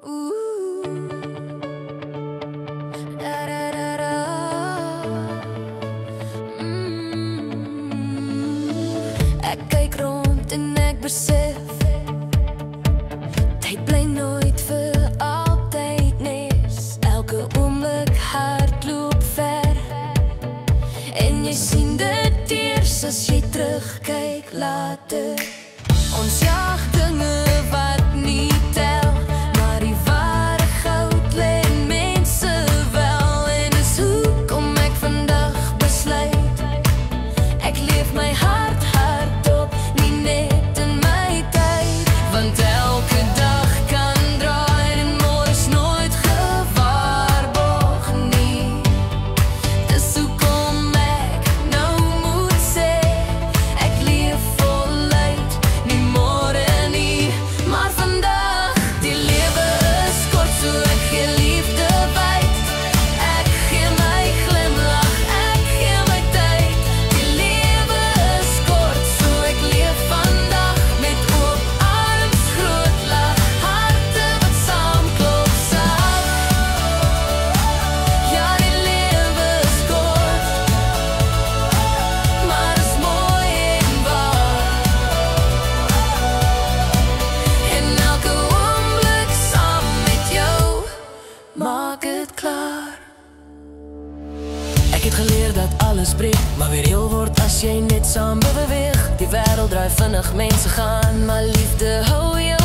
Ooh. Da, da, da, da. Ek kyk rond en ek besef tyd bly nooit vir altyd nes. Elke oomblik hardloop ver en jy sien dit eers as jy terugkyk later. Ons jag dinge wat nie tel, maar die ware goud lê in mense wel. En is hoekom ek vandag besluit, ek leef my hart hardop, nie net in my tyd. Want elke dag kan draai en môre is nooit gewaarborg nie. Dis hoekom ek nou moet sê, ek leef voluit, nie môre nie, maar vandag. Die lewe is kort, so ek gee liefde wyd. Ek gee my glimlach, ek gee my tyd. Die lewe is kort, so ek leef vandag met oop arms, groot lach, harte wat saamklop saam. Ja, die lewe is kort, maar is mooi en waar. En elke oomblik saam met jou maak het klaar. Ek het geleer dat alles breek, maar weer heel word as jy net saam beweeg. Die wêreld draai vinnig, mense gaan, maar liefde hou jou